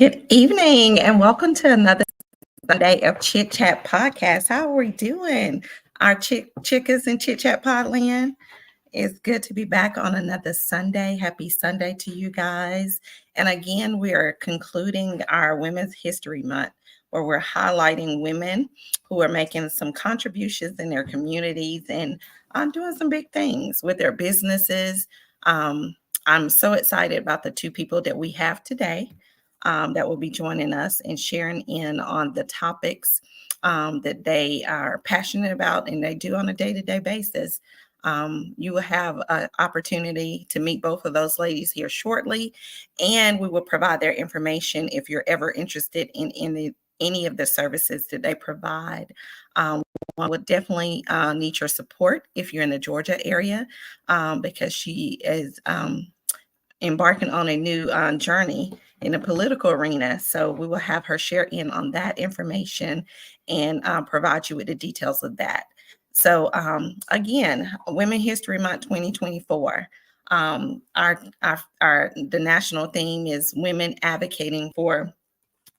Good evening and welcome to another Sunday of Chit Chat Podcast. How are we doing? Our chickers and Chit Chat Podland. It's good to be back on another Sunday. Happy Sunday to you guys. And again, we are concluding our Women's History Month, where we're highlighting women who are making some contributions in their communities and doing some big things with their businesses. I'm so excited about the two people that we have today that will be joining us and sharing in on the topics that they are passionate about and they do on a day-to-day basis. You will have an opportunity to meet both of those ladies here shortly, and we will provide their information if you're ever interested in any of the services that they provide. I would definitely need your support if you're in the Georgia area, because she is embarking on a new journey in the political arena. So we will have her share in on that information and provide you with the details of that. So again, Women History Month 2024. The national theme is women advocating for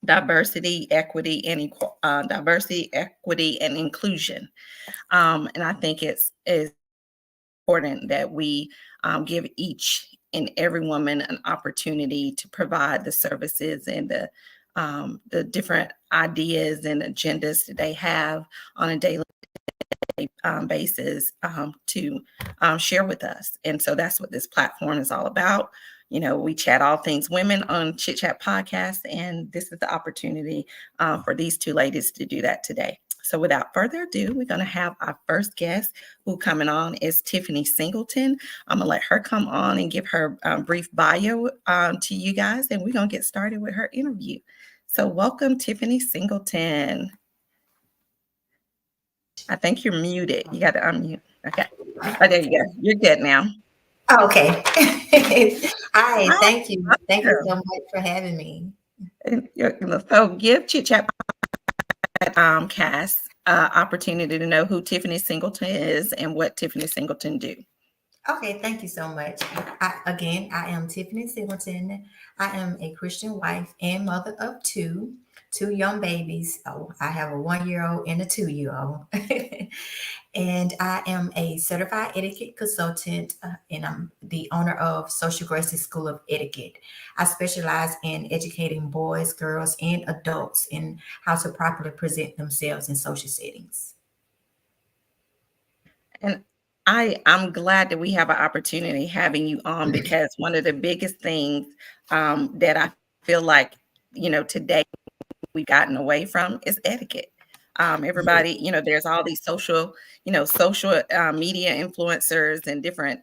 diversity, equity, and inclusion. And I think it's important that we give each and every woman an opportunity to provide the services and the different ideas and agendas that they have on a daily basis to share with us. And so that's what this platform is all about. You know, we chat all things women on Chit Chat Podcast, and this is the opportunity for these two ladies to do that today. So without further ado, we're going to have our first guest who coming on is Tiffany Singleton. I'm going to let her come on and give her brief bio to you guys, and we're going to get started with her interview. So welcome, Tiffany Singleton. I think you're muted. You got to unmute. Okay. Oh, there you go. You're good now. Okay. Hi, thank you. Thank you so much for having me. So give Chit Chat cast opportunity to know who Tiffany Singleton is and what Tiffany Singleton do. Okay, thank you so much. I am Tiffany Singleton. I am a Christian wife and mother of two young babies. Oh, I have a 1-year-old and a 2-year-old. And I am a certified etiquette consultant, and I'm the owner of Social Graces School of Etiquette. I specialize in educating boys, girls, and adults in how to properly present themselves in social settings. And I'm glad that we have an opportunity having you on, because one of the biggest things that I feel like, today we've gotten away from is etiquette. Everybody, there's all these social media influencers and different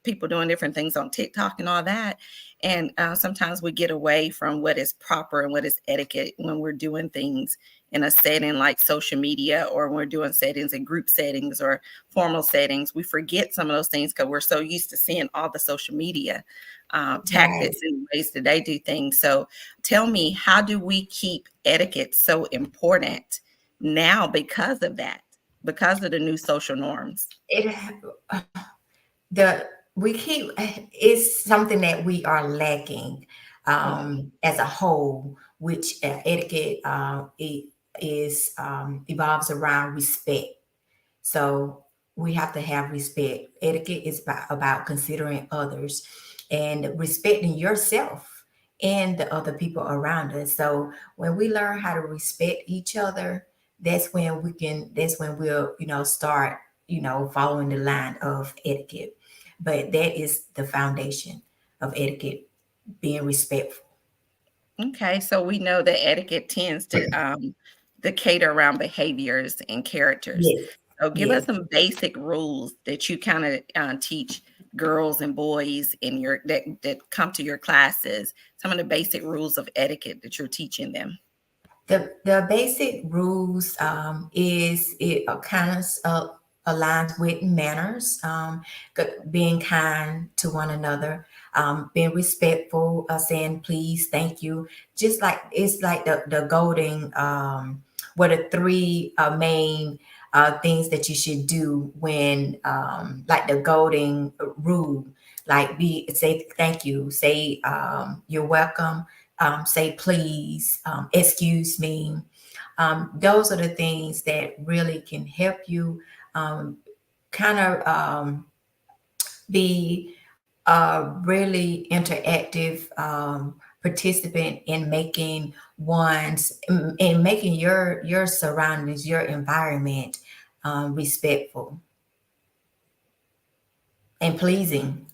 people doing different things on TikTok and all that. And sometimes we get away from what is proper and what is etiquette when we're doing things in a setting like social media, or when we're doing settings in group settings or formal settings. We forget some of those things because we're so used to seeing all the social media tactics and ways that they do things. So tell me, how do we keep etiquette so important now because of that, because of the new social norms? It's something that we are lacking as a whole, which etiquette it is evolves around respect. So we have to have respect. Etiquette is about considering others and respecting yourself and the other people around us. So when we learn how to respect each other, that's when we'll, start, following the line of etiquette. But that is the foundation of etiquette, being respectful. Okay, so we know that etiquette tends to cater around behaviors and characters. Yes. So give us Yes. some basic rules that you kind of teach girls and boys in your that come to your classes. Some of the basic rules of etiquette that you're teaching them. The basic rules is it kind of aligns with manners, being kind to one another, being respectful, saying please, thank you. Just like it's like the golden, what are three main things that you should do when, like the golden rule, like be say thank you, say you're welcome, say please, excuse me. Those are the things that really can help you kind of be a really interactive participant in making in making your surroundings, your environment respectful and pleasing.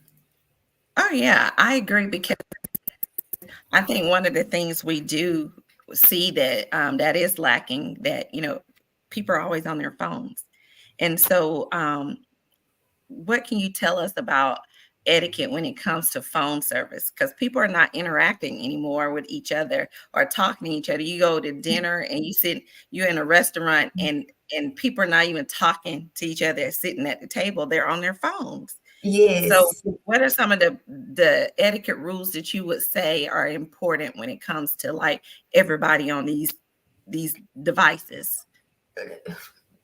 Oh yeah, I agree because I think one of the things we do see that that is lacking, that people are always on their phones, and so what can you tell us about etiquette when it comes to phone service? Because people are not interacting anymore with each other or talking to each other. You go to dinner and you're in a restaurant, and people are not even talking to each other sitting at the table. They're on their phones. So Yes. what are some of the etiquette rules that you would say are important when it comes to like everybody on these devices?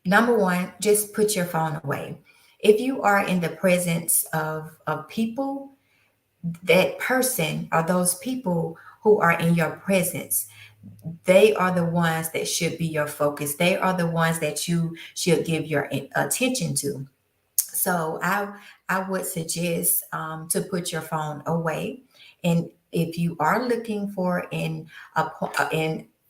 Number one, just put your phone away. If you are in the presence of people, that person or those people who are in your presence, they are the ones that should be your focus. They are the ones that you should give your attention to. So I would suggest to put your phone away, and if you are looking for an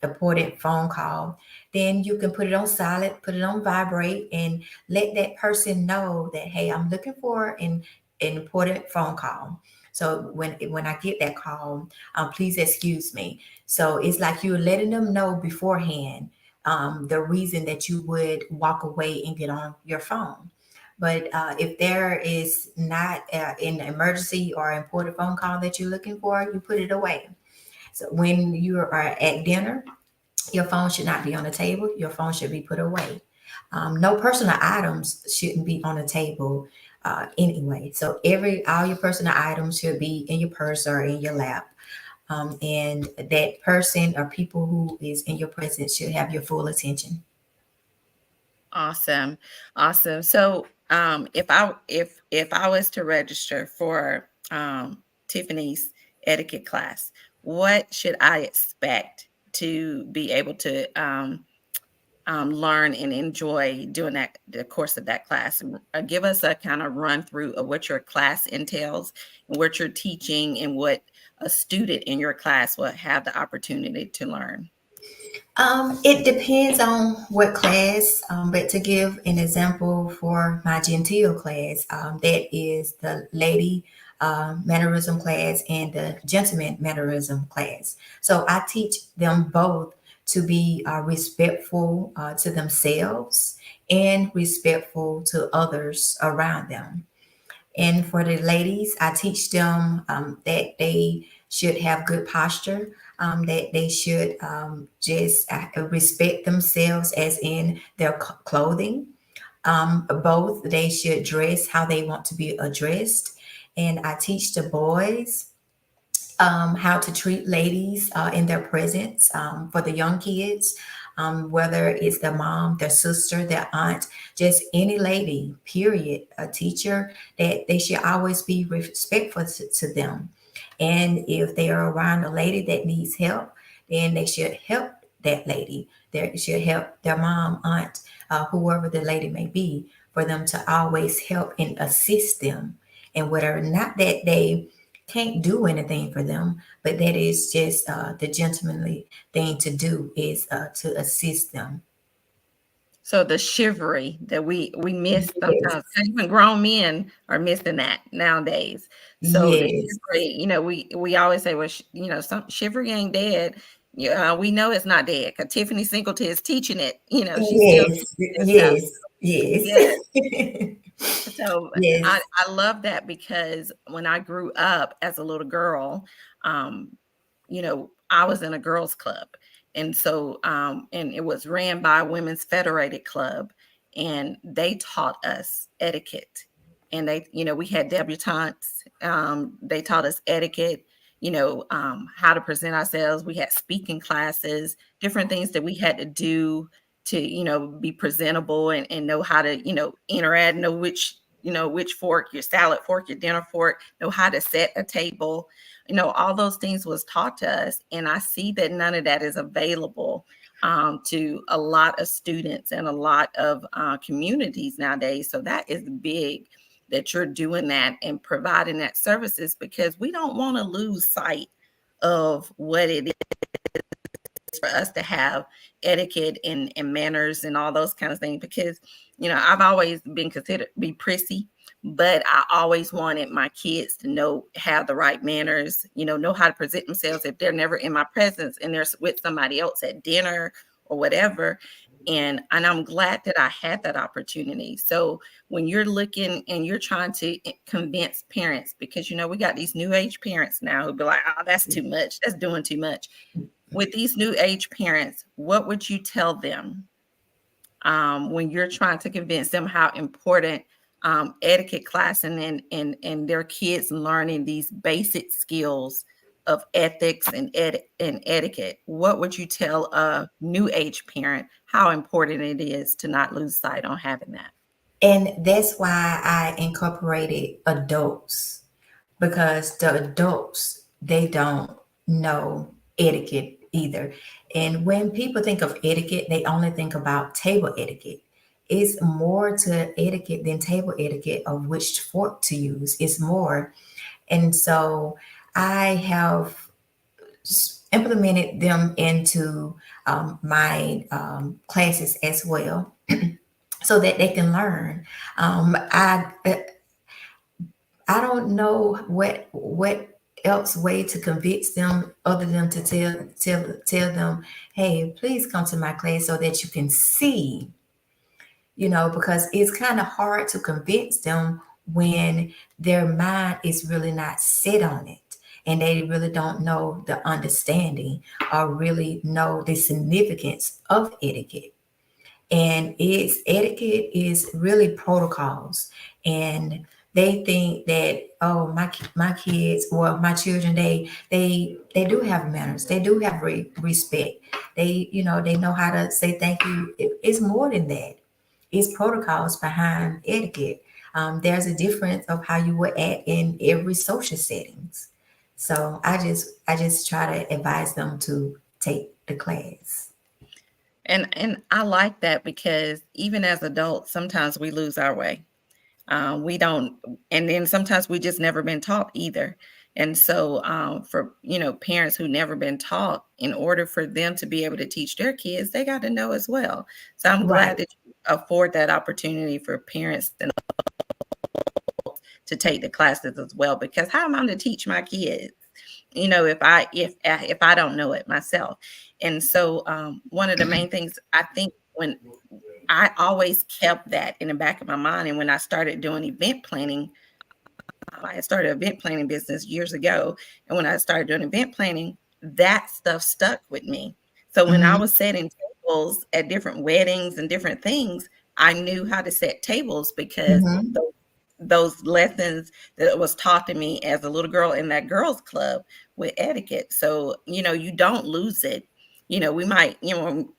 important phone call, then you can put it on silent, put it on vibrate, and let that person know that, hey, I'm looking for an important phone call. So when I get that call, please excuse me. So it's like you're letting them know beforehand the reason that you would walk away and get on your phone. But if there is not an emergency or important phone call that you're looking for, you put it away. So when you are at dinner, your phone should not be on the table. Your phone should be put away. No personal items shouldn't be on the table anyway. So all your personal items should be in your purse or in your lap. And that person or people who is in your presence should have your full attention. Awesome. Awesome. So, if I was to register for Tiffany's etiquette class, what should I expect to be able to learn and enjoy doing the course of that class? And, give us a kind of run through of what your class entails and what you're teaching and what a student in your class will have the opportunity to learn. It depends on what class, but to give an example for my Gentile class, that is the lady mannerism class and the gentleman mannerism class. So I teach them both to be respectful to themselves and respectful to others around them. And for the ladies, I teach them that they should have good posture, that they should just respect themselves as in their clothing. Both, they should dress how they want to be addressed. And I teach the boys how to treat ladies in their presence for the young kids, whether it's their mom, their sister, their aunt, just any lady, period, a teacher, that they should always be respectful to them. And if they are around a lady that needs help, then they should help that lady. They should help their mom, aunt, whoever the lady may be, for them to always help and assist them. And whether or not that they can't do anything for them, but that is just the gentlemanly thing to do is to assist them. So the chivalry that we miss Yes, sometimes, even grown men are missing that nowadays. So the yes, chivalry, we always say, well, some chivalry ain't dead. Yeah, we know it's not dead because Tiffany Singleton is teaching it. She's still yes, teaching this stuff. yes, yes, Yeah. So I, yes. I love that because when I grew up as a little girl, I was in a girls' club. And so, and it was ran by Women's Federated Club, and they taught us etiquette. And we had debutantes. They taught us etiquette, how to present ourselves. We had speaking classes, different things that we had to do to, be presentable and know how to, interact, know which, which fork, your salad fork, your dinner fork, know how to set a table, all those things was taught to us. And I see that none of that is available to a lot of students and a lot of communities nowadays. So that is big that you're doing that and providing that services, because we don't want to lose sight of what it is for us to have etiquette and manners and all those kind of things. Because I've always been considered be prissy, but I always wanted my kids to have the right manners, know how to present themselves if they're never in my presence and they're with somebody else at dinner or whatever. And I'm glad that I had that opportunity. So when you're looking and you're trying to convince parents, because we got these new age parents now who be like, oh, that's too much, that's doing too much. With these new age parents, what would you tell them when you're trying to convince them how important etiquette class and their kids learning these basic skills of ethics and etiquette? What would you tell a new age parent how important it is to not lose sight on having that? And that's why I incorporated adults, because the adults, they don't know etiquette either. And when people think of etiquette, they only think about table etiquette. It's more to etiquette than table etiquette of which fork to use. It's more. And so I have implemented them into my classes as well, so that they can learn. I don't know what else way to convince them other than to tell them, hey, please come to my class so that you can see, because it's kind of hard to convince them when their mind is really not set on it and they really don't know the understanding or really know the significance of etiquette. And etiquette is really protocols. And they think that, oh, my kids or my children, they do have manners, they do have respect, they know how to say thank you. It's more than that. It's protocols behind etiquette. There's a difference of how you would act in every social settings. So I just try to advise them to take the class. And I like that, because even as adults, sometimes we lose our way. We don't, and then sometimes we just never been taught either. And so for parents who never been taught, in order for them to be able to teach their kids, they got to know as well. So I'm glad Right. that you afford that opportunity for parents to take the classes as well, because how am I going to teach my kids, if I don't know it myself? And so one of the main things I think, when I always kept that in the back of my mind, and when I started doing event planning, I started an event planning business years ago, and when I started doing event planning, that stuff stuck with me. So when I Mhm. was setting tables at different weddings and different things, I knew how to set tables, because Mhm. those lessons that was taught to me as a little girl in that girls club with etiquette. So you don't lose it. We might,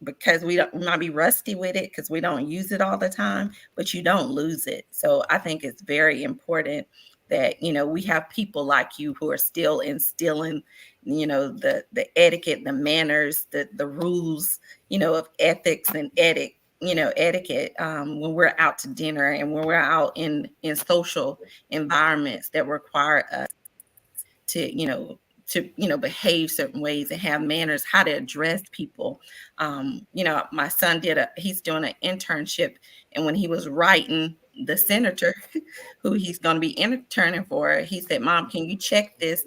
because we might be rusty with it because we don't use it all the time, but you don't lose it. So I think it's very important that we have people like you who are still instilling the etiquette, the manners, the rules of ethics and etiquette when we're out to dinner and when we're out in social environments that require us to behave certain ways and have manners, how to address people. My son he's doing an internship, and when he was writing the senator who he's going to be interning for, he said, Mom, can you check this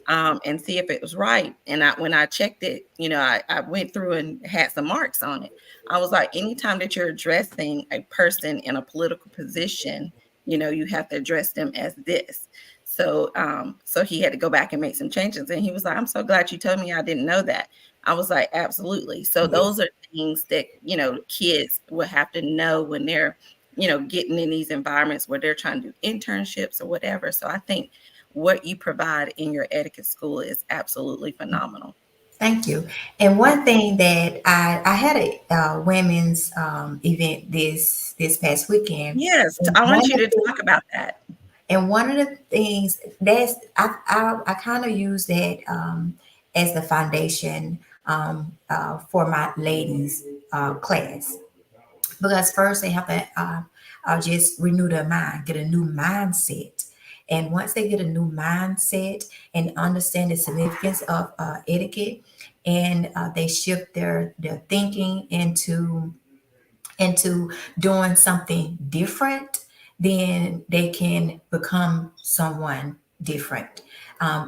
and see if it was right? And when I checked it, I went through and had some marks on it. I was like, anytime that you're addressing a person in a political position, you have to address them as this. So he had to go back and make some changes. And he was like, I'm so glad you told me, I didn't know that. I was like, absolutely. So those are things that, kids will have to know when they're, getting in these environments where they're trying to do internships or whatever. So I think what you provide in your etiquette school is absolutely phenomenal. Thank you. And one thing that I had a women's event this past weekend. Yes, And I one want you of to the talk about that. And one of the things that's I kind of use that as the foundation for my ladies class, because first they have to just renew their mind, get a new mindset. And once they get a new mindset and understand the significance of etiquette, and they shift their thinking into doing something different, then they can become someone different.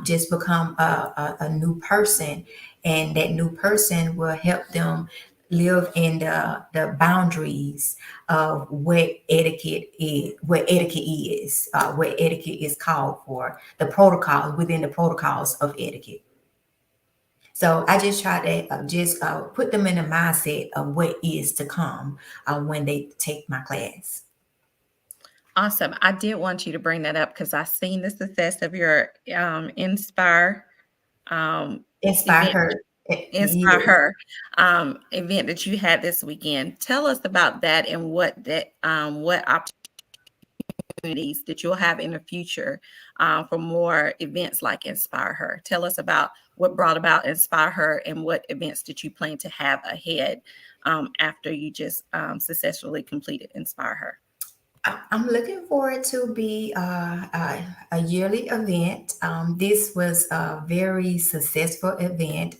Just become a new person, and that new person will help them live in the boundaries of what etiquette is called for, the protocol within the protocols of etiquette. So I just try to just put them in the mindset of what is to come when they take my class. Awesome. I did want you to bring that up because I've seen the success of your Inspire Inspire event, her. Inspire Yes. Her event that you had this weekend. Tell us about that and what opportunities that you'll have in the future for more events like Inspire Her. Tell us about what brought about Inspire Her and what events did you plan to have ahead after you just successfully completed Inspire Her. I'm looking forward to be a yearly event. This was a very successful event.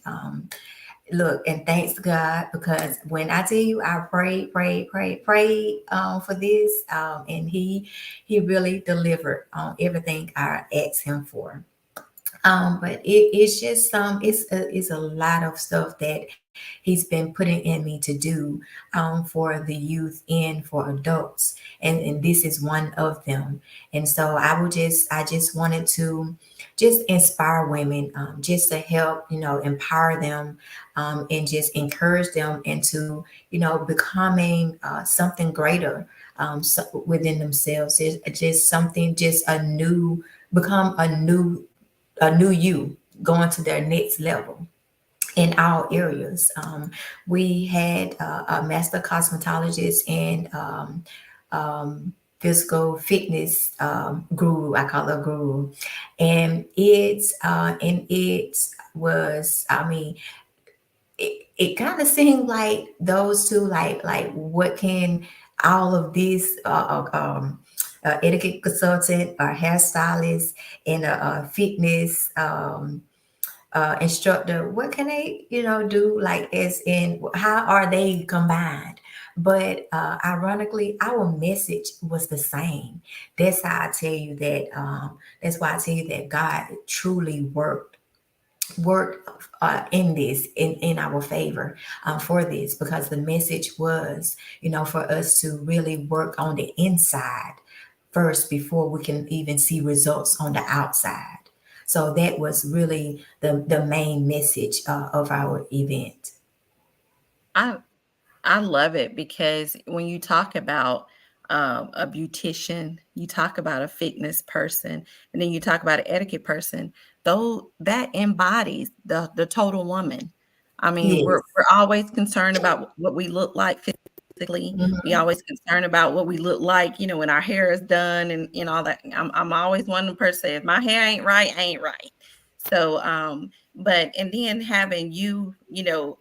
Look, and thanks to God, because when I tell you I prayed for this, and he really delivered on everything I asked him for. But it's just it's a lot of stuff that he's been putting in me to do for the youth and for adults, and this is one of them. And so I just wanted to just inspire women, just to help, empower them, and just encourage them into, becoming something greater, within themselves. It's just something, just a new, become a new you, going to their next level in all areas. We had a master cosmetologist and physical fitness guru. I call her guru, and it was. I mean, it kind of seemed like those two, like what can all of this etiquette consultant or hairstylist and a fitness instructor, what can they, do, like, as in how are they combined? But ironically, our message was the same. That's how I tell you that. That's why I tell you that God truly worked in this, in our favor, for this, because the message was, for us to really work on the inside first before we can even see results on the outside. So that was really the main message of our event. I I love it because when you talk about a beautician, you talk about a fitness person, and then you talk about an etiquette person, though that embodies the total woman. I mean, Yes. we're always concerned about what we look like physically. We Mhm. always concerned about what we look like, when our hair is done and all that. I'm always one of the person say, if my hair ain't right, ain't right. So but and then having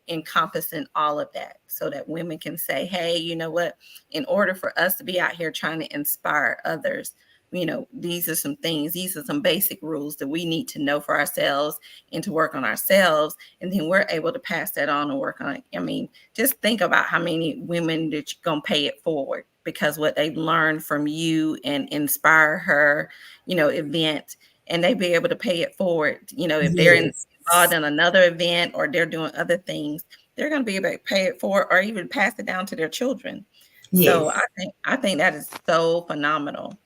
encompassing all of that so that women can say, hey, you know what, in order for us to be out here trying to inspire others, these are some things, these are some basic rules that we need to know for ourselves and to work on ourselves, and then we're able to pass that on and work on it. I mean, just think about how many women that you're going to pay it forward because what they've learned from you and Inspire Her event, and they be able to pay it forward. If they're Yes. involved in another event or they're doing other things, they're going to be able to pay it forward or even pass it down to their children. So Yes. I think that is so phenomenal.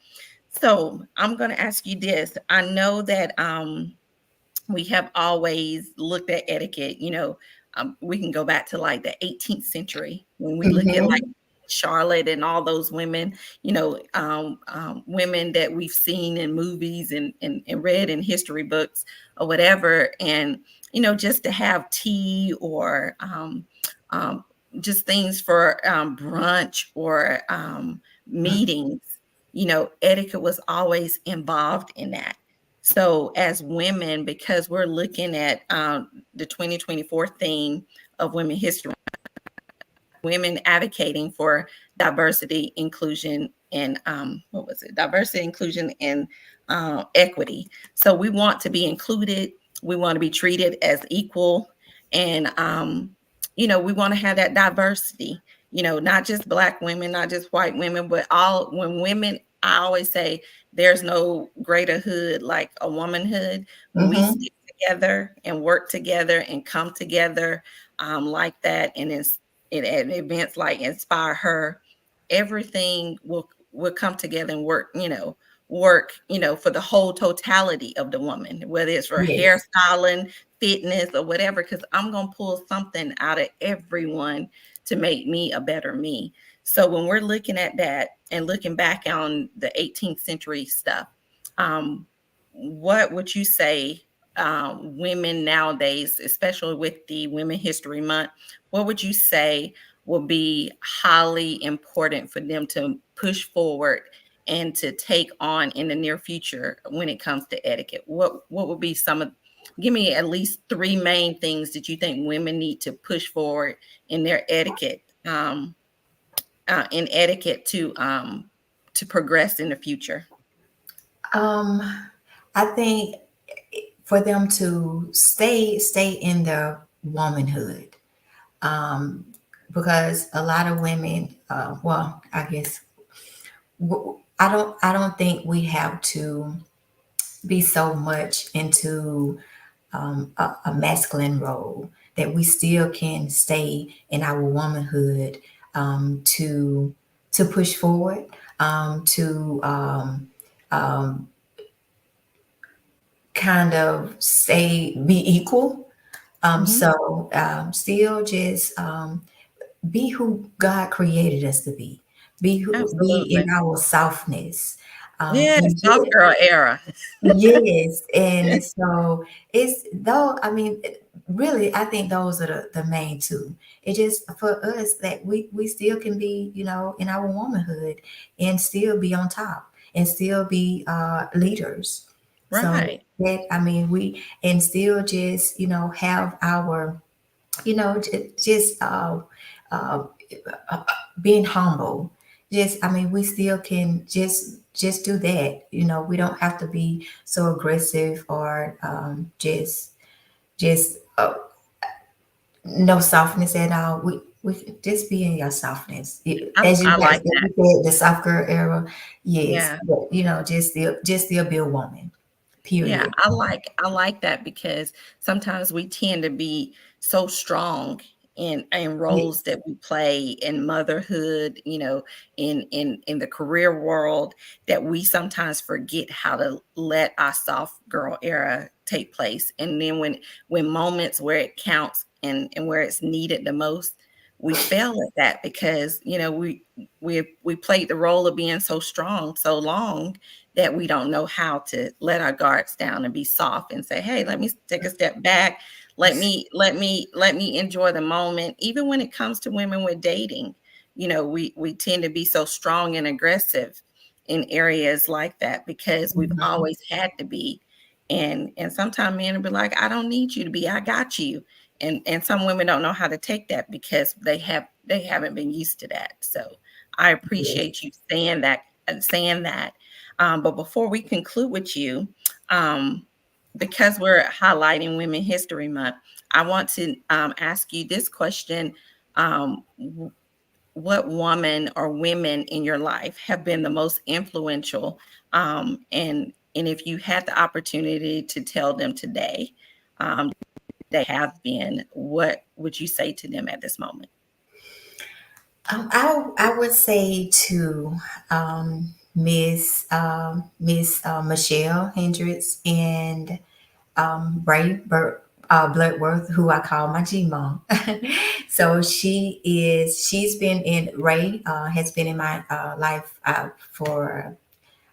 So I'm going to ask you this. I know that we have always looked at etiquette, we can go back to like the 18th century when we look at like Hmm. Charlotte and all those women, women that we've seen in movies and read in history books or whatever. And just to have tea or um, just things for brunch or meetings. Etiquette was always involved in that. So, as women, because we're looking at the 2024 theme of Women History, women advocating for diversity, inclusion, and what was it? Diversity, inclusion, and equity. So we want to be included. We want to be treated as equal, and we want to have that diversity. Not just Black women, not just white women, but all when women. I always say there's no greater hood like a womanhood. When we Mm-hmm. stick together and work together and come together like that, and it's at events like Inspire Her, everything will come together and work for the whole totality of the woman, whether it's for Yes. hairstyling, fitness, or whatever, because I'm gonna pull something out of everyone to make me a better me. So when we're looking at that and looking back on the 18th century stuff, um, what would you say women nowadays, especially with the Women History Month, what would you say will be highly important for them to push forward and to take on in the near future when it comes to etiquette? What would be some of give me at least three main things that you think women need to push forward in their etiquette to progress in the future? Um, I think for them to stay in their womanhood, um, because a lot of women, well, I guess I don't think we have to be so much into a masculine role that we still can stay in our womanhood, to push forward, to um, kind of say be equal. Mhm. Still just be who God created us to be. Be Absolutely. in our softness. Yes, And soft girl era. yes, and so it's though, I mean, really, I think those are the main two. It just for us that we still can be, in our womanhood and still be on top and still be leaders. So Right. that, I mean, we and still just, have our, just uh, uh, being humble. Just, I mean, we still can just do that. We don't have to be so aggressive or just no softness at all. We can just be in your softness. As you I like, like as you that. said, the soft girl era, yes, Yeah. but just still be a woman. Yeah, Period. I like that because sometimes we tend to be so strong in Yeah. roles that we play in motherhood, in the career world, that we sometimes forget how to let our soft girl era take place. And then when moments where it counts and where it's needed the most, we fail at that because we played the role of being so strong so long that we don't know how to let our guards down and be soft and say, hey, let me take a step back. Let me enjoy the moment. Even when it comes to women with dating, we tend to be so strong and aggressive in areas like that because we've Mhm. always had to be. And sometimes men will be like, I don't need you to be, I got you. And some women don't know how to take that because they haven't been used to that. So I Yes. appreciate you saying that. But before we conclude with you, um, because we're highlighting Women History Month, I want to ask you this question. What woman or women in your life have been the most influential? And if you had the opportunity to tell them today, they have been, what would you say to them at this moment? I would say to Miss Michelle Hendricks and Ray Bloodworth, who I call my G mom. So she's been in Ray has been in my life for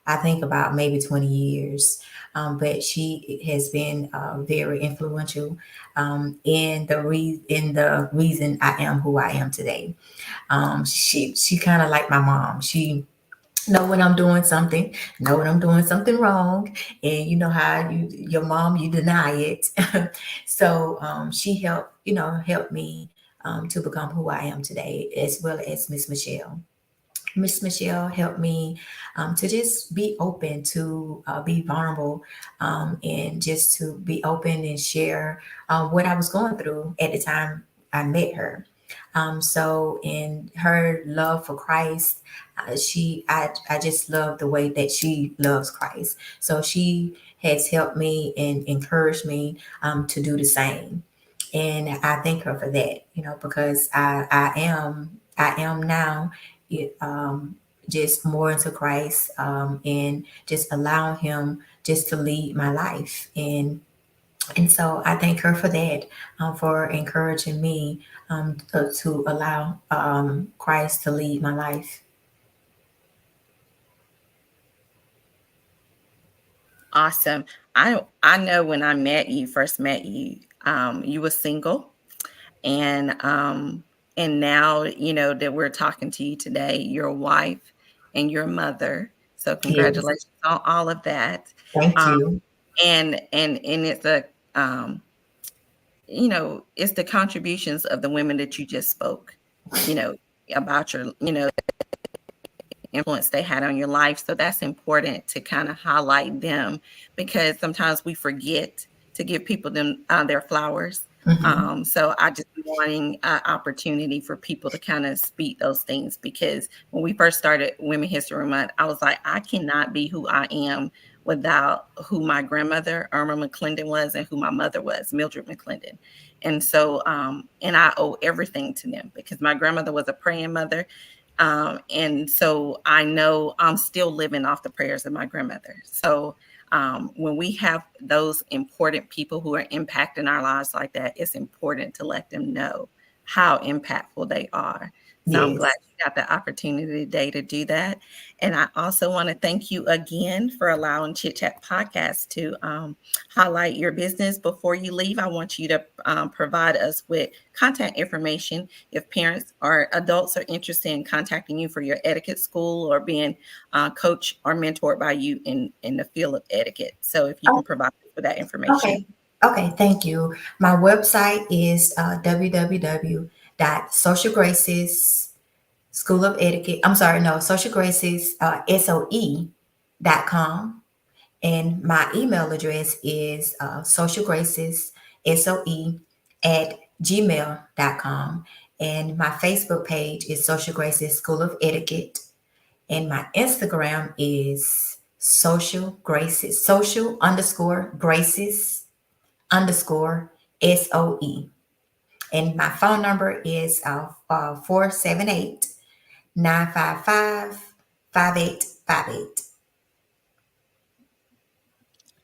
I think about maybe 20 years. But she has been very influential in the reason I am who I am today. She kind of like my mom. She know when I'm doing something, know when I'm doing something wrong, and you know how your mom, you deny it. So she helped me to become who I am today, as well as Miss Michelle. Miss Michelle helped me to just be open, to be vulnerable, and just to be open and share what I was going through at the time I met her. So in her love for Christ, I just love the way that she loves Christ. So she has helped me and encouraged me to do the same. And I thank her for that, because I am now it, just more into Christ, and just allowing Him just to lead my life. And so I thank her for that, for encouraging me to allow Christ to lead my life. Awesome. I know when I first met you, you were single, and now that we're talking to you today, you're a wife and your mother. So Yes, congratulations on all of that. thank Um, you. and um, it's the contributions of the women that you just spoke, you know, about your, influence they had on your life. So that's important to kind of highlight them, because sometimes we forget to give people their flowers. Hmm. So I just wanting an opportunity for people to kind of speak those things, because when we first started Women History Month, I was like, I cannot be who I am without who my grandmother Irma McClendon was and who my mother was, Mildred McClendon. And so and I owe everything to them, because my grandmother was a praying mother, and so I know I'm still living off the prayers of my grandmother. So when we have those important people who are impacting our lives like that, it's important to let them know how impactful they are. So I'm glad Yes. you got the opportunity today to do that. And I also want to thank you again for allowing Chit Chat Podcast to highlight your business. Before you leave, I want you to provide us with contact information if parents or adults are interested in contacting you for your etiquette school, or being coached or mentored by you in the field of etiquette. So if you Oh, can provide us with that information. okay. Okay, thank you. My website is www.socialgraces School of Etiquette. I'm sorry, no, Social Graces SOE.com. And my email address is socialgracessoe@gmail.com. And my Facebook page is Social Graces School of Etiquette. And my Instagram is Social Graces, social underscore Graces underscore SOE. And my phone number is 478 5858.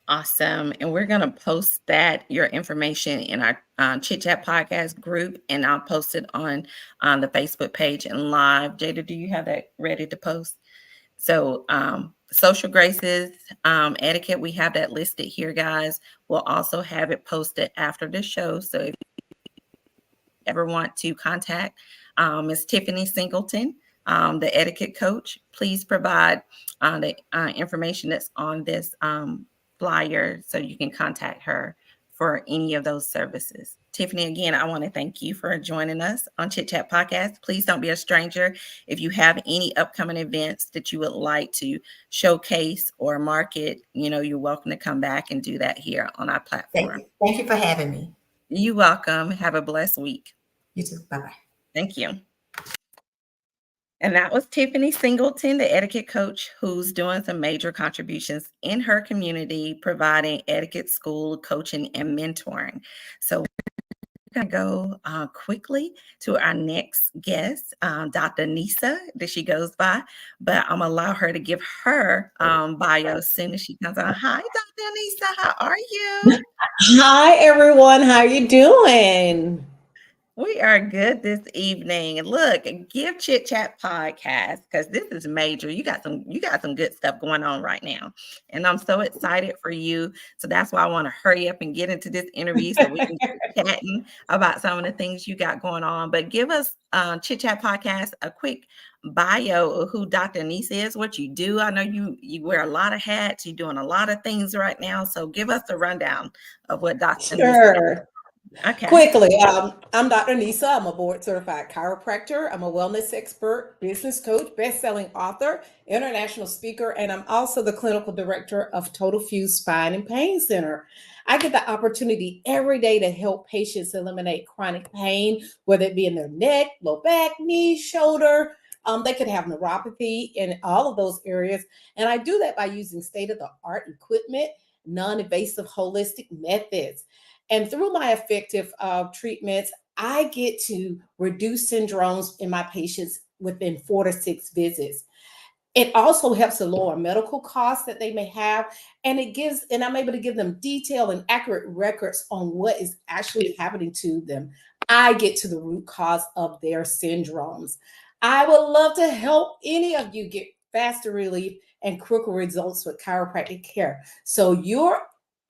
Awesome. And we're going to post your information in our Chit Chat Podcast group, and I'll post it on the Facebook page and live. Jada, do you have that ready to post? So Social Graces Etiquette, we have that listed here, guys. We'll also have it posted after the show. So if you ever want to contact Ms. Tiffany Singleton, the etiquette coach, please provide the information that's on this flyer so you can contact her for any of those services. Tiffany, again, I want to thank you for joining us on Chit Chat Podcast. Please don't be a stranger. If you have any upcoming events that you would like to showcase or market, you're welcome to come back and do that here on our platform. Thank you for having me. You're welcome. Have a blessed week. You too. Bye bye. Thank you. And that was Tiffany Singleton, the etiquette coach, who's doing some major contributions in her community, providing etiquette school coaching and mentoring. So we're going to go quickly to our next guest, Dr. Nisa, that she goes by, but I'm going to allow her to give her bio as soon as she comes on. Hi, Dr. Nisa. How are you? Hi, everyone. How you doing? We are good this evening. Look, give Chit Chat Podcast because this is major. You got some good stuff going on right now. And I'm so excited for you. So that's why I want to hurry up and get into this interview so we can keep chatting about some of the things you got going on. But give us Chit Chat Podcast a quick bio of who Dr. Nisa is, what you do. I know you wear a lot of hats, you're doing a lot of things right now. So give us a rundown of what Dr. Nisa is. Sure. Okay. Quickly, I'm Dr. Nisa. I'm a board certified chiropractor. I'm a wellness expert, business coach, best-selling author, international speaker, and I'm also the clinical director of Total Fuse Spine and Pain Center. I get the opportunity every day to help patients eliminate chronic pain, whether it be in their neck, low back, knee, shoulder. They could have neuropathy in all of those areas. And I do that by using state-of-the-art equipment, non-invasive holistic methods. And through my effective treatments, I get to reduce syndromes in my patients within 4 to 6 visits. It also helps to lower medical costs that they may have. And I'm able to give them detailed and accurate records on what is actually happening to them. I get to the root cause of their syndromes. I would love to help any of you get faster relief and quicker results with chiropractic care. So you're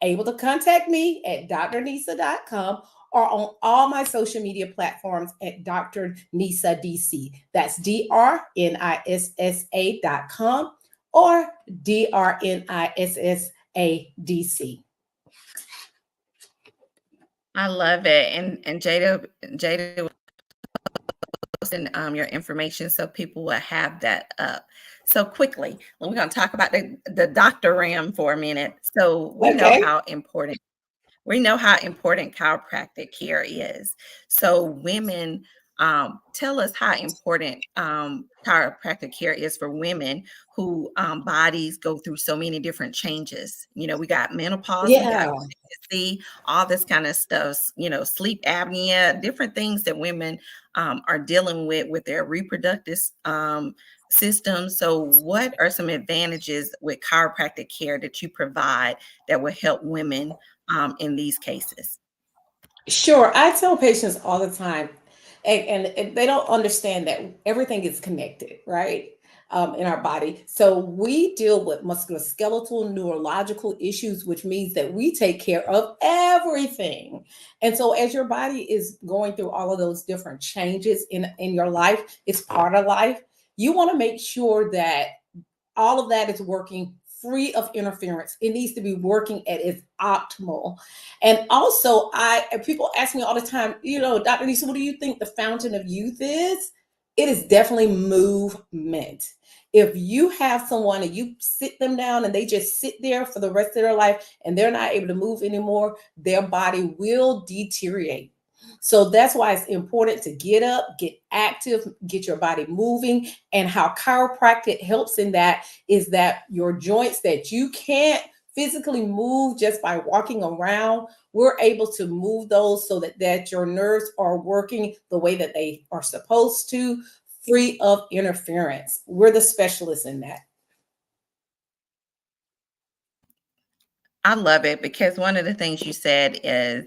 able to contact me at drnisa.com or on all my social media platforms at Dr. Nisa DC. That's drnissa.com or drnissa.dc. I love it. And Jada posting your information so people will have that up. So quickly, we're going to talk about the Dr. Ram for a minute. So we know Okay. how important chiropractic care is. So women, tell us how important chiropractic care is for women who bodies go through so many different changes. We got menopause, we got Yeah. pregnancy, all this kind of stuff, sleep apnea, different things that women are dealing with their reproductive system. So what are some advantages with chiropractic care that you provide that will help women in these cases? Sure. I tell patients all the time, and they don't understand that everything is connected, right? In our body. So we deal with musculoskeletal, neurological issues, which means that we take care of everything. And so as your body is going through all of those different changes in your life, it's part of life. You want to make sure that all of that is working free of interference. It needs to be working at its optimal. And also, people ask me all the time, Dr. Nisa, what do you think the fountain of youth is? It is definitely movement. If you have someone and you sit them down and they just sit there for the rest of their life and they're not able to move anymore, their body will deteriorate. So that's why it's important to get up, get active, get your body moving. And how chiropractic helps in that is that your joints that you can't physically move just by walking around, we're able to move those so that your nerves are working the way that they are supposed to, free of interference. We're the specialists in that. I love it because one of the things you said is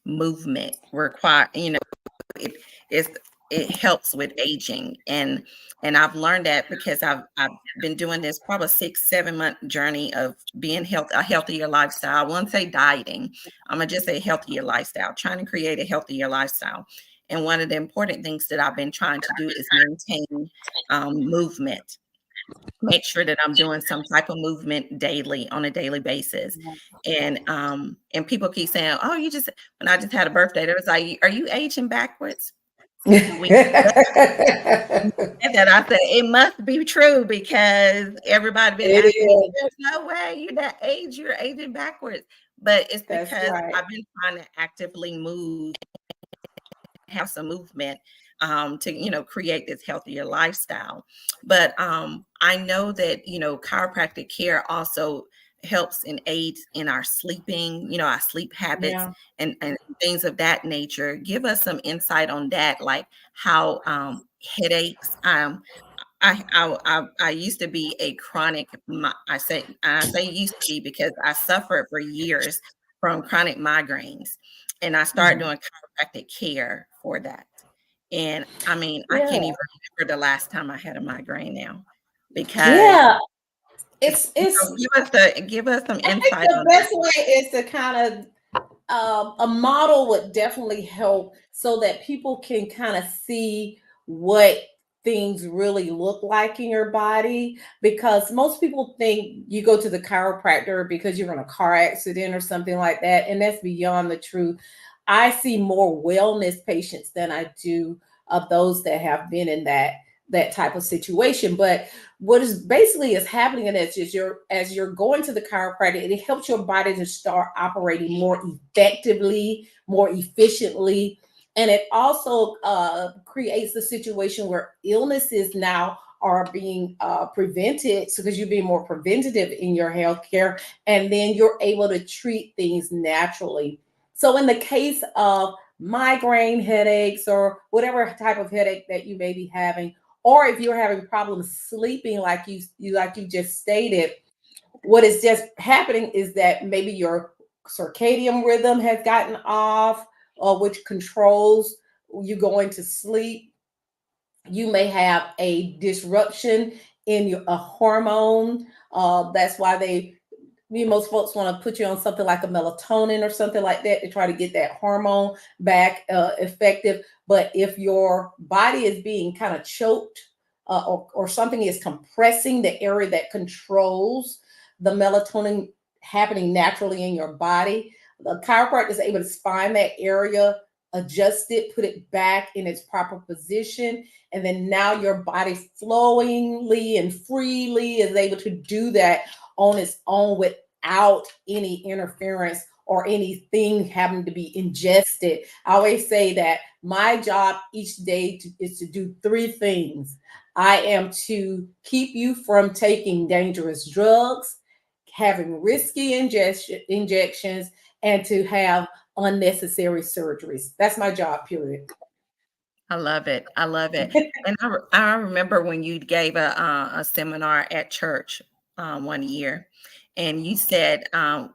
movement require, it helps with aging. And I've learned that because I've been doing this probably 6-7 month journey of being a healthier lifestyle. I won't say dieting. I'm gonna just say healthier lifestyle, trying to create a healthier lifestyle. And one of the important things that I've been trying to do is maintain movement. Make sure that I'm doing some type of movement daily on a daily basis. And people keep saying, oh, when I just had a birthday, they was like, are you aging backwards? And that I said, it must be true because everybody been asking me, there's no way you're aging backwards. But it's because I've been trying to actively move, have some movement to create this healthier lifestyle. But I know that chiropractic care also helps and aids in our sleeping, our sleep habits and things of that nature. Give us some insight on that, like how headaches. I used to be a chronic. I say used to be because I suffered for years from chronic migraines, and I started doing chiropractic care for that. And I mean, I Yeah. can't even remember the last time I had a migraine now because Yeah. it's It's so give us some I think insight the on that. best way is to kind of a model would definitely help so that people can kind of see what things really look like in your body, because most people think you go to the chiropractor because you're in a car accident or something like that, and that's beyond the truth. I see more wellness patients than I do of those that have been in that type of situation. But what is basically is happening is you're going to the chiropractor, it helps your body to start operating more effectively, more efficiently, and it also creates a situation where illnesses now are being prevented, so because you're being more preventative in your healthcare, and then you're able to treat things naturally. So in the case of migraine headaches or whatever type of headache that you may be having, or if you're having problems sleeping, like you just stated, what is just happening is that maybe your circadian rhythm has gotten off, which controls you going to sleep. You may have a disruption in a hormone. That's why most folks want to put you on something like a melatonin or something like that to try to get that hormone back effective. But if your body is being kind of choked, or something is compressing the area that controls the melatonin happening naturally in your body, the chiropractor is able to find that area, adjust it, put it back in its proper position, and then now your body flowingly and freely is able to do that on its own without any interference or anything having to be ingested. I always say that my job each day is to do three things. I am to keep you from taking dangerous drugs, having risky injections, and to have unnecessary surgeries. That's my job, period. I love it. I love it. And I remember when you gave a seminar at church one year, and you said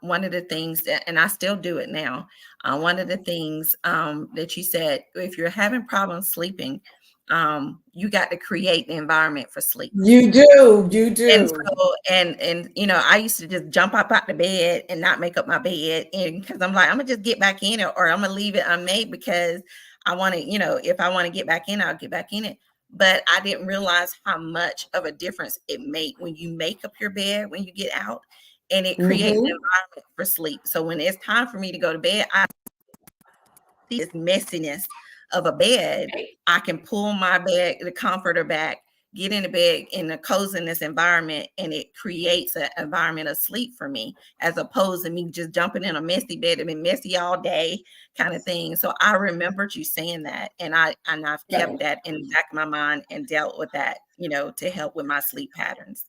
one of the things that, and I still do it now. One of the things that you said, if you're having problems sleeping, you got to create the environment for sleep. You do, And so, and you know, I used to just jump up out the bed and not make up my bed, and because I'm like, I'm gonna just get back in it, or I'm gonna leave it unmade because I want to, you know, if I want to get back in, I'll get back in it. But I didn't realize how much of a difference it made when you make up your bed when you get out, and it creates an Mhm. environment for sleep. So when it's time for me to go to bed, I see this messiness of a bed. I can pull my bed, the comforter back, get in the bed in a coziness environment, and it creates an environment of sleep for me, as opposed to me just jumping in a messy bed and been messy all day kind of thing. So I remembered you saying that, and I've kept Right. that in the back of my mind and dealt with that, you know, to help with my sleep patterns.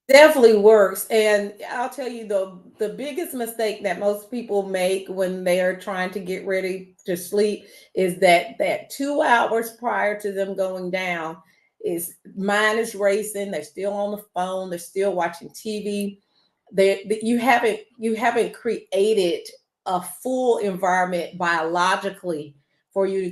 Definitely works. And I'll tell you, the biggest mistake that most people make when they are trying to get ready to sleep is that 2 hours prior to them going down is mind is racing, they're still on the phone, they're still watching TV. You haven't created a full environment biologically for you to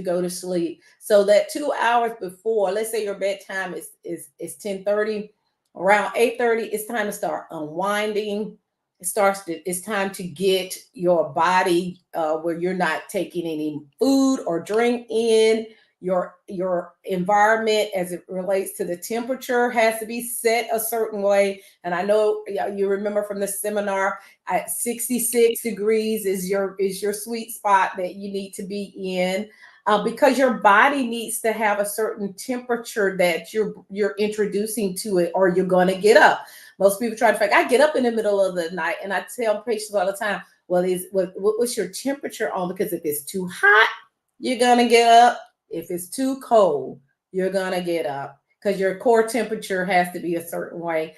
go to sleep. So that 2 hours before, let's say your bedtime is 10:30, around 8:30, it's time to start unwinding. It's time to get your body where you're not taking any food or drink in. Your environment as it relates to the temperature has to be set a certain way. And I know you remember from the seminar, at 66 degrees is your sweet spot that you need to be in, because your body needs to have a certain temperature that you're introducing to it, or you're going to get up. Most people try to think, I get up in the middle of the night, and I tell patients all the time, well, what's your temperature on? Because if it's too hot, you're going to get up. If it's too cold, you're going to get up, because your core temperature has to be a certain way.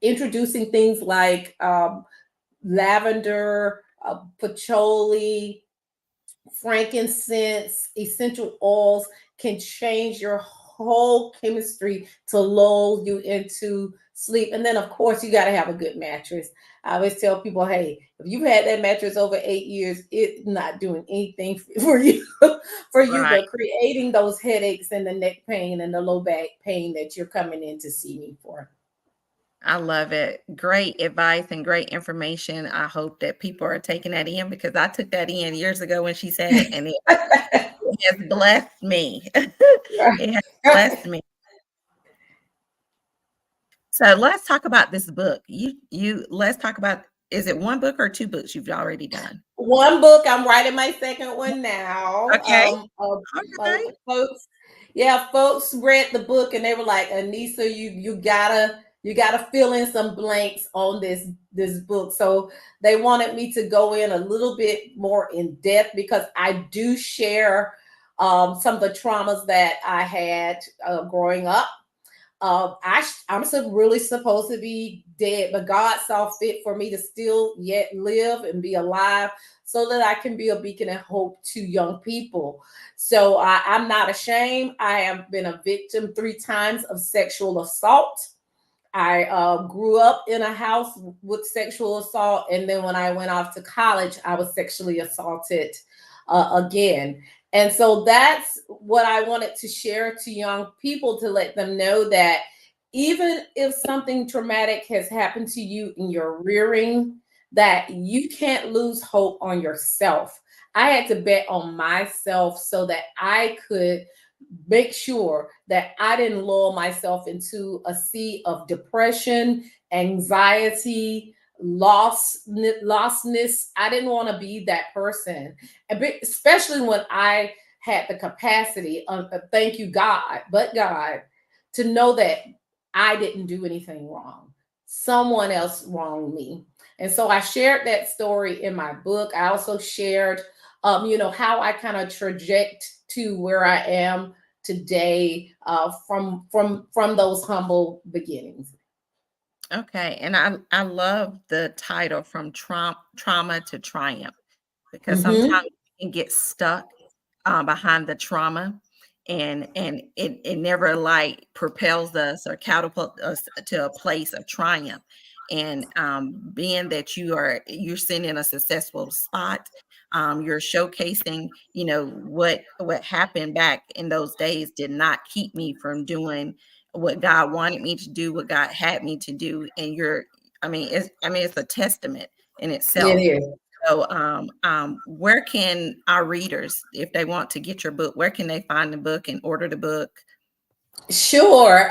Introducing things like lavender, patchouli, frankincense, essential oils can change your whole chemistry to lull you into sleep. And then, of course, you got to have a good mattress. I always tell people, hey, if you've had that mattress over 8 years, it's not doing anything for you, Right. but creating those headaches and the neck pain and the low back pain that you're coming in to see me for. I love it. Great advice and great information. I hope that people are taking that in because I took that in years ago when she said it, and it has blessed me. It has blessed me. So let's talk about this book. Let's talk about, is it one book or two books you've already done? One book. I'm writing my second one now. Okay. Okay. Folks read the book and they were like, Anissa, you gotta fill in some blanks on this book. So they wanted me to go in a little bit more in depth because I do share some of the traumas that I had growing up. I'm really supposed to be dead, but God saw fit for me to still yet live and be alive so that I can be a beacon of hope to young people. So I'm not ashamed. I have been a victim 3 times of sexual assault. I grew up in a house with sexual assault. And then when I went off to college, I was sexually assaulted again. And so that's what I wanted to share to young people, to let them know that even if something traumatic has happened to you in your rearing, that you can't lose hope on yourself. I had to bet on myself so that I could make sure that I didn't lull myself into a sea of depression, anxiety, lostness. I didn't want to be that person, especially when I had the capacity, thank you God, but God, to know that I didn't do anything wrong. Someone else wronged me. And so I shared that story in my book. I also shared, how I kind of traject to where I am today from those humble beginnings. Okay. And I love the title, From Trauma to Triumph, because sometimes you can get stuck behind the trauma, and it never like propels us or catapult us to a place of triumph. And being that you're sitting in a successful spot, you're showcasing, what happened back in those days did not keep me from doing what God wanted me to do, what God had me to do. And it's a testament in itself. It is. So, where can our readers, if they want to get your book, where can they find the book and order the book? Sure.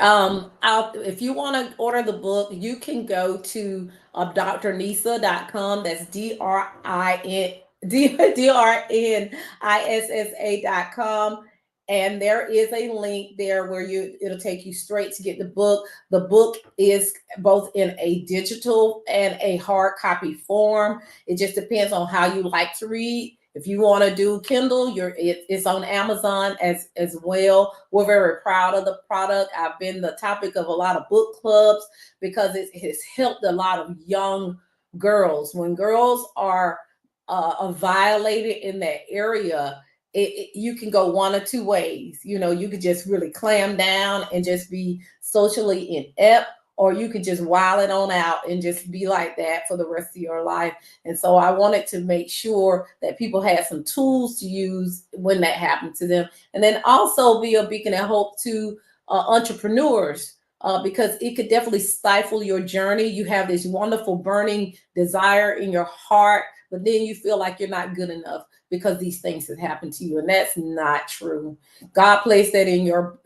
If you want to order the book, you can go to drnissa.com. That's drnissa.com. And there is a link there where it'll take you straight to get the book. The book is both in a digital and a hard copy form. It just depends on how you like to read. If you want to do Kindle, it's on Amazon as well. We're very proud of the product. I've been the topic of a lot of book clubs because it has helped a lot of young girls. When girls are violated in that area, you can go one or two ways. You could just really clam down and just be socially inept, or you could just wild it on out and just be like that for the rest of your life. And so I wanted to make sure that people had some tools to use when that happened to them. And then also be a beacon of hope to entrepreneurs, because it could definitely stifle your journey. You have this wonderful burning desire in your heart, but then you feel like you're not good enough because these things have happened to you. And that's not true. God placed that in your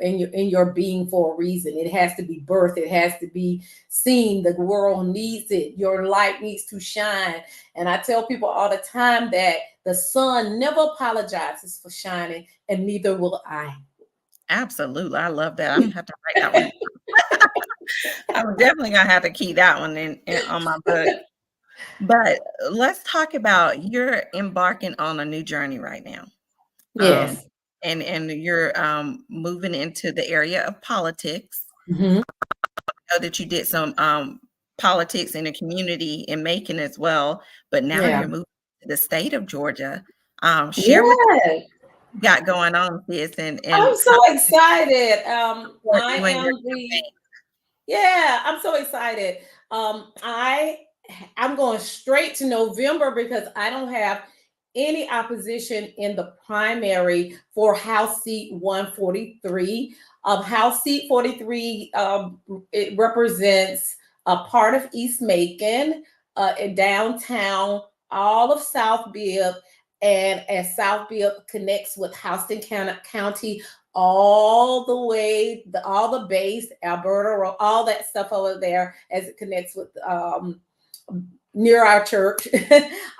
being for a reason. It has to be birthed. It has to be seen. The world needs it. Your light needs to shine. And I tell people all the time that the sun never apologizes for shining, and neither will I. Absolutely. I love that. I'm gonna have to write that one. I'm definitely gonna have to keep that one in on my book. But let's talk about, you're embarking on a new journey right now. Yes. And you're moving into the area of politics. Mm-hmm. I know that you did some politics in the community in Macon as well, but now you're moving to the state of Georgia. Share with us got going on, sis, and I'm how so excited. support I you in your am yeah, I'm so excited. I'm going straight to November because I don't have any opposition in the primary for House Seat 143. House Seat 43, it represents a part of East Macon, in downtown, all of South Bibb, and as South Bibb connects with Houston County all the way, all the base, Alberta, all that stuff over there as it connects with near our church,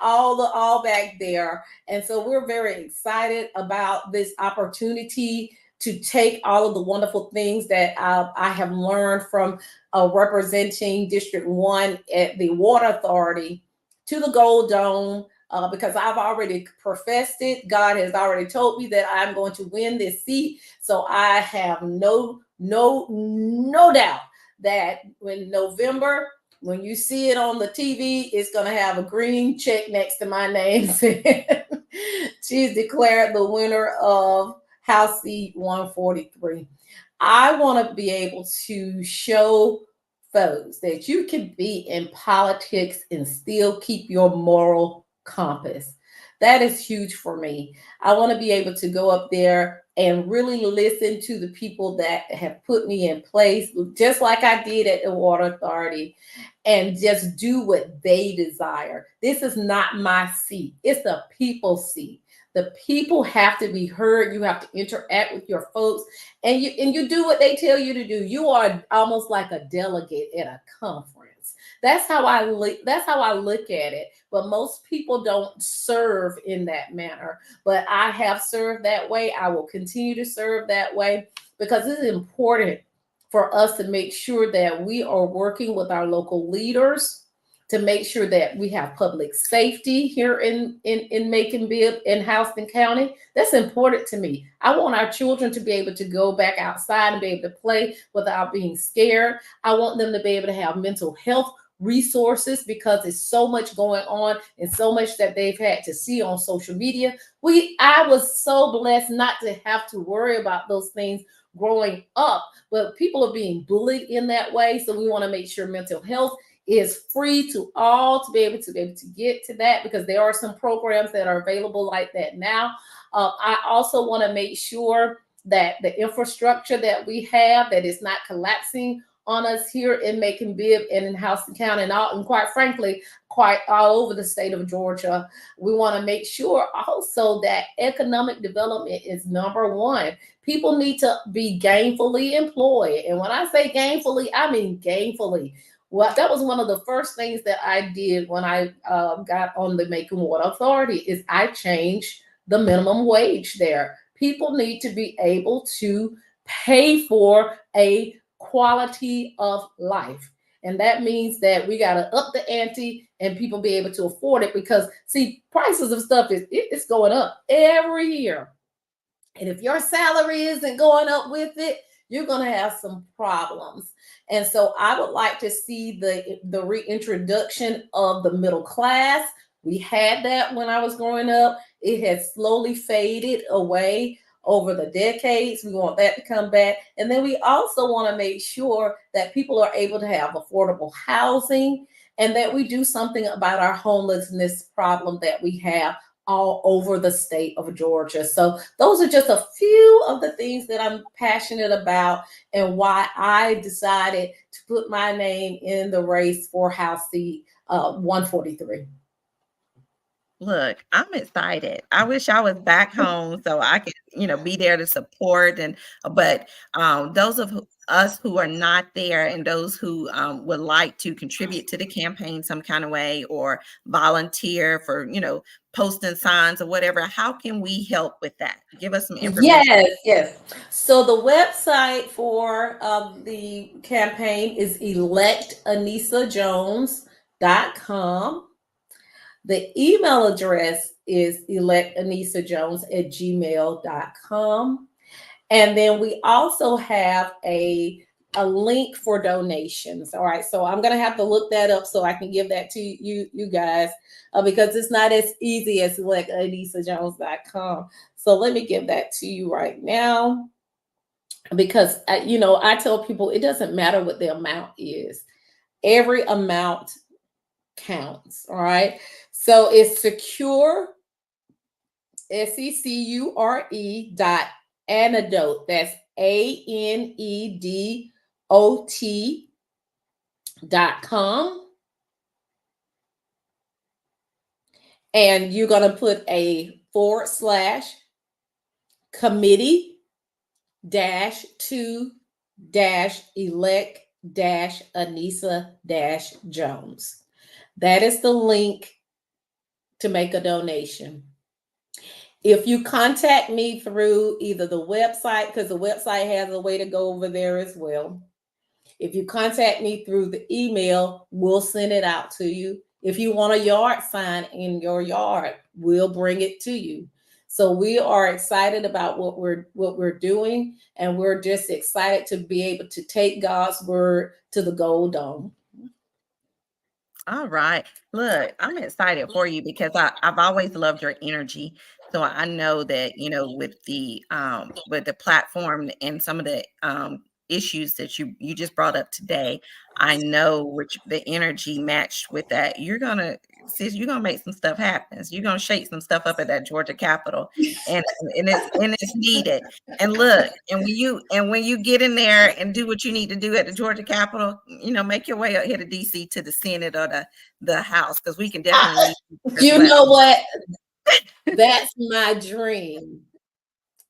all back there. And so we're very excited about this opportunity to take all of the wonderful things that I have learned from representing District 1 at the Water Authority to the Gold Dome, because I've already professed it. God has already told me that I'm going to win this seat. So I have no doubt that when November, when you see it on the TV, it's going to have a green check next to my name saying she's declared the winner of House Seat 143. I want to be able to show folks that you can be in politics and still keep your moral compass. That is huge for me. I want to be able to go up there and really listen to the people that have put me in place, just like I did at the Water Authority, and just do what they desire. This is not my seat. It's the people's seat. The people have to be heard. You have to interact with your folks, and you do what they tell you to do. You are almost like a delegate at a conference. That's how I look at it. But most people don't serve in that manner. But I have served that way. I will continue to serve that way because it's important for us to make sure that we are working with our local leaders to make sure that we have public safety here in Macon-Bibb in Houston County. That's important to me. I want our children to be able to go back outside and be able to play without being scared. I want them to be able to have mental health resources because there's so much going on and so much that they've had to see on social media. I was so blessed not to have to worry about those things growing up, but people are being bullied in that way. So we want to make sure mental health is free to all to be able to get to that, because there are some programs that are available like that now. I also want to make sure that the infrastructure that we have, that is not collapsing on us here in Macon-Bibb and in Houston County and quite frankly, quite all over the state of Georgia. We want to make sure also that economic development is number one. People need to be gainfully employed. And when I say gainfully, I mean gainfully. Well, that was one of the first things that I did when I got on the Macon Water Authority is I changed the minimum wage there. People need to be able to pay for a quality of life. And that means that we got to up the ante and people be able to afford it, because see, prices of stuff it's going up every year. And if your salary isn't going up with it, you're going to have some problems. And so I would like to see the reintroduction of the middle class. We had that when I was growing up. It has slowly faded away over the decades. We want that to come back. And then we also want to make sure that people are able to have affordable housing and that we do something about our homelessness problem that we have all over the state of Georgia. So those are just a few of the things that I'm passionate about and why I decided to put my name in the race for House Seat 143. Look, I'm excited. I wish I was back home so I could, be there to support. But those of us who are not there and those who would like to contribute to the campaign some kind of way or volunteer for, posting signs or whatever, how can we help with that? Give us some information. Yes. So the website for the campaign is electanissajones.com. The email address is electanissajones@gmail.com. And then we also have a link for donations. All right. So I'm going to have to look that up so I can give that to you guys because it's not as easy as electanissajones.com. So let me give that to you right now, because I tell people it doesn't matter what the amount is. Every amount counts. All right. So it's secure, SECURE.antidote. That's ANEDOT.com. And you're going to put a /committee -to -elect -Anissa Jones. That is the link to make a donation. If you contact me through either the website, because the website has a way to go over there as well. If you contact me through the email, we'll send it out to you. If you want a yard sign in your yard, we'll bring it to you. So we are excited about what we're doing, and we're just excited to be able to take God's word to the Gold Dome. All right. Look, I'm excited for you because I've always loved your energy. So I know that, with the platform and some of the issues that you just brought up today, I know which the energy matched with that. You're gonna make some stuff happen. You're gonna shake some stuff up at that Georgia Capitol, and it's needed. And look, and when you get in there and do what you need to do at the Georgia Capitol, make your way up here to DC to the Senate or the House, because we can definitely. Know what? That's my dream.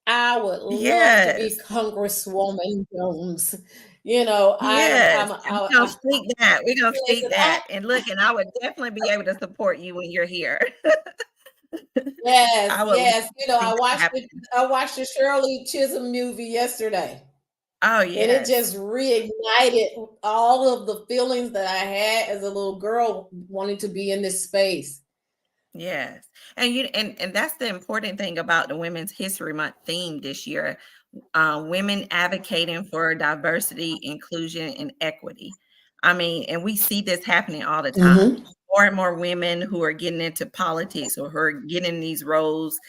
I would love to be Congresswoman Jones. We're gonna speak that. And look, and I would definitely be able to support you when you're here. Yes. I watched the Shirley Chisholm movie yesterday. Oh yeah. And it just reignited all of the feelings that I had as a little girl wanting to be in this space. Yes. And that's the important thing about the Women's History Month theme this year. Women advocating for diversity, inclusion, and equity. I mean, and we see this happening all the time. Mm-hmm. More and more women who are getting into politics or who are getting these roles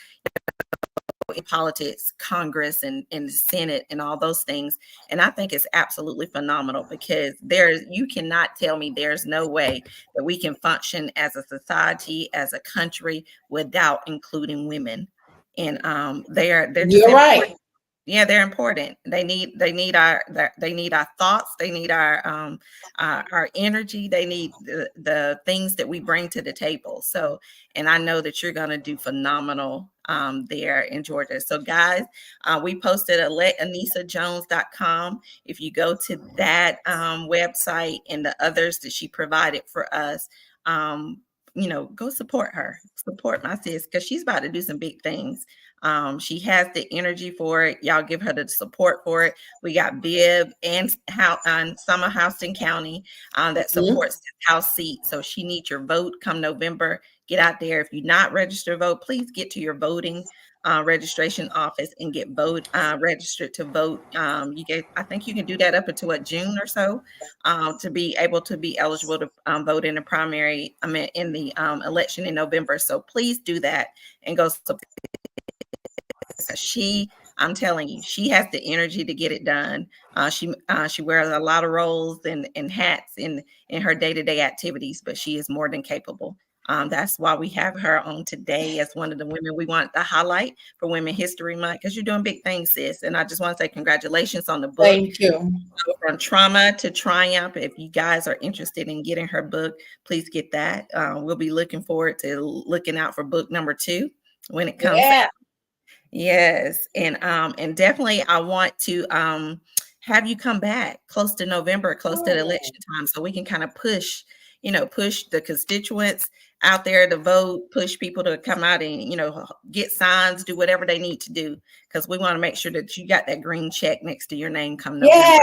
in politics, Congress and the Senate and all those things. And I think it's absolutely phenomenal, because you cannot tell me there's no way that we can function as a society, as a country, without including women. And they're You're right. Yeah, they're important. They need our thoughts. They need our energy. They need the things that we bring to the table. So, and I know that you're going to do phenomenal there in Georgia. So guys, we posted electannissajones.com. If you go to that website and the others that she provided for us, go support her, support my sis, because she's about to do some big things. She has the energy for it. Y'all give her the support for it. We got Bibb and Summer Houston County that supports the House seat. So she needs your vote come November. Get out there. If you're not registered to vote, please get to your voting registration office and get registered to vote. I think you can do that up until June or so to be able to be eligible to vote in the primary. In the election in November. So please do that and go support. I'm telling you, she has the energy to get it done. She wears a lot of roles and hats in her day-to-day activities, but she is more than capable. That's why we have her on today as one of the women we want to highlight for Women's History Month, because you're doing big things, sis. And I just want to say congratulations on the book. Thank you. From Trauma to Triumph. If you guys are interested in getting her book, please get that. We'll be looking forward to looking out for book number 2 when it comes out. Yes. And definitely I want to have you come back close to November, close to the election time, so we can kind of push the constituents out there to vote, push people to come out and, get signs, do whatever they need to do, because we want to make sure that you got that green check next to your name come November. Yeah.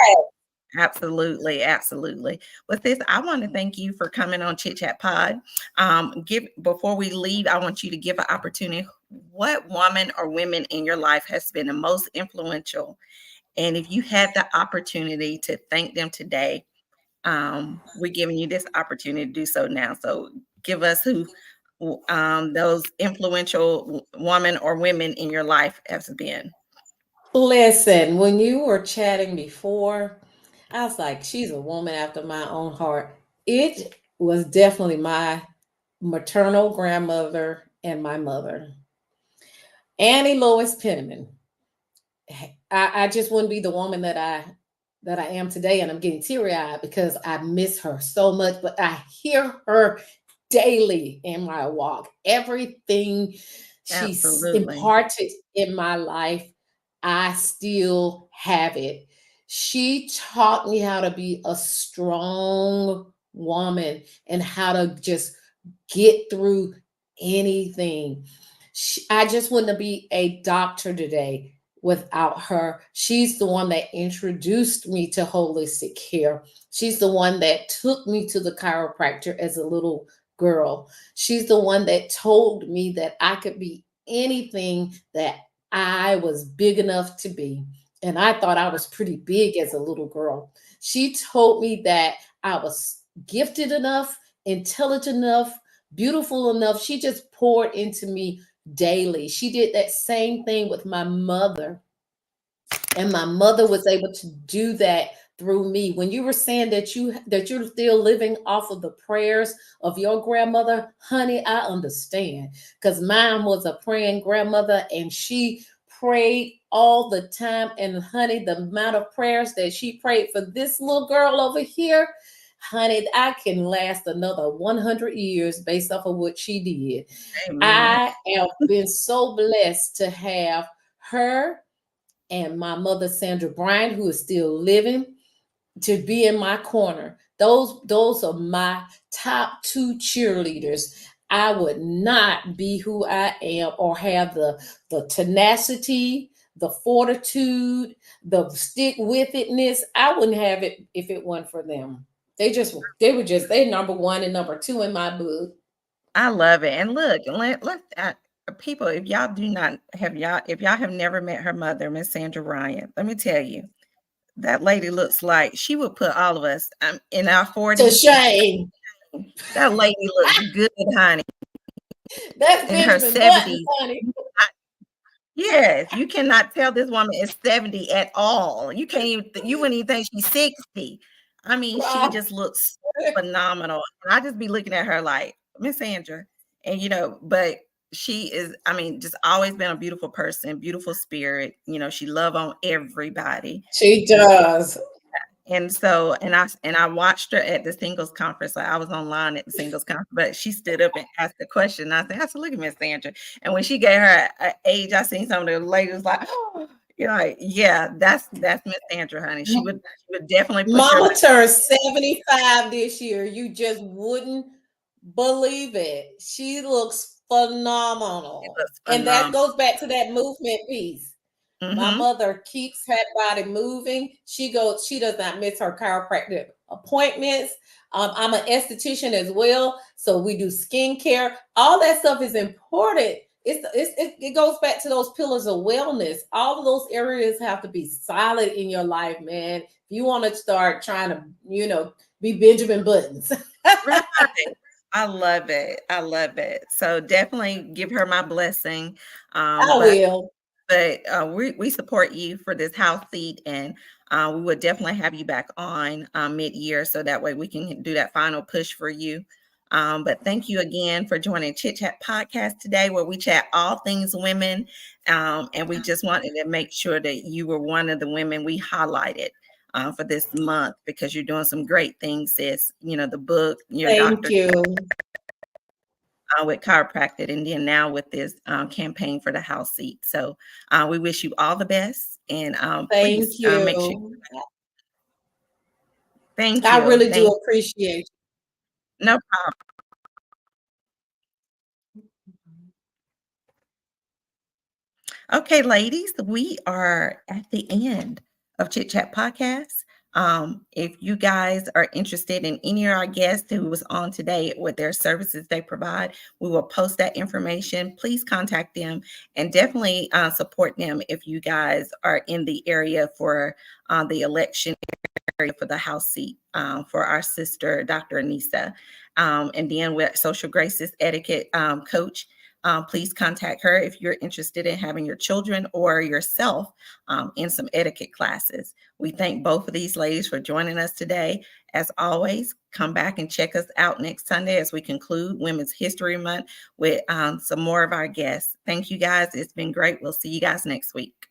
Absolutely. Absolutely. With this, I want to thank you for coming on Chit Chat Pod. Before we leave, I want you to give an opportunity. What woman or women in your life has been the most influential? And if you had the opportunity to thank them today, we're giving you this opportunity to do so now. So give us those influential woman or women in your life has been? Listen, when you were chatting before, I was like, she's a woman after my own heart. It was definitely my maternal grandmother and my mother, Annie Lois Penniman. I just wouldn't be the woman that I am today, and I'm getting teary eyed because I miss her so much. But I hear her daily in my walk. Everything she's Absolutely. imparted in my life, I still have it. She taught me how to be a strong woman and how to just get through anything. I just wouldn't be a doctor today without her. She's the one that introduced me to holistic care. She's the one that took me to the chiropractor as a little girl. She's the one that told me that I could be anything that I was big enough to be. And I thought I was pretty big as a little girl. She told me that I was gifted enough, intelligent enough, beautiful enough. She just poured into me daily. She did that same thing with my mother, and my mother was able to do that through me. When you were saying that you're still living off of the prayers of your grandmother, honey, I understand, because mine was a praying grandmother and she prayed all the time. And honey, the amount of prayers that she prayed for this little girl over here, honey, I can last another 100 years based off of what she did. Amen. I have been so blessed to have her and my mother, Sandra Bryant, who is still living, to be in my corner. Those are my top two cheerleaders. I would not be who I am or have the tenacity, the fortitude, the stick with itness. I wouldn't have it if it wasn't for them. They number one and number two in my book. I love it. And look, people, if y'all do not have y'all, if y'all have never met her mother, Miss Sandra Ryan, let me tell you, that lady looks like she would put all of us in our To 40s. shame. That lady looks good, honey. That's In her Benjamin Button, 70s. honey. Yes, you cannot tell this woman is 70 at all. You wouldn't even think she's 60. I mean, she Wow. just looks phenomenal. And I just be looking at her like, Miss Sandra. And but she is, I mean, just always been a beautiful person, beautiful spirit. She love on everybody. She does. And so, and I watched her at the singles conference. Like I was online at the singles conference, but she stood up and asked a question. I said, look at Miss Sandra. And when she gave her age, I seen some of the ladies like, oh, like, yeah, that's Miss Sandra, honey. She would definitely put your Mama turned 75 this year. You just wouldn't believe it. She looks phenomenal. looks And that phenomenal. goes back to that movement piece. My Mm-hmm. mother keeps her body moving. She does not miss her chiropractic appointments. I'm an esthetician as well. So we do skincare. All that stuff is important. It goes back to those pillars of wellness. All of those areas have to be solid in your life, man. If you want to start trying to, be Benjamin Buttons. Right. I love it. I love it. So definitely give her my blessing. I But will. we support you for this house seat, and we would definitely have you back on mid-year, so that way we can do that final push for you. But thank you again for joining Chit Chat Podcast today, where we chat all things women, and we just wanted to make sure that you were one of the women we highlighted for this month, because you're doing some great things, sis. The book, your Thank doctor you. with chiropractic, and then now with this campaign for the house seat. So we wish you all the best, and Thank please make sure. you. Thank I you. really do appreciate No problem. Okay, ladies, we are at the end of Chit Chat Podcast. If you guys are interested in any of our guests who was on today with their services they provide, we will post that information. Please contact them, and definitely support them if you guys are in the area for the election for the house seat for our sister, Dr. Anissa. And then with Social Graces etiquette coach, please contact her if you're interested in having your children or yourself in some etiquette classes. We thank both of these ladies for joining us today. As always, come back and check us out next Sunday as we conclude Women's History Month with some more of our guests. Thank you guys. It's been great. We'll see you guys next week.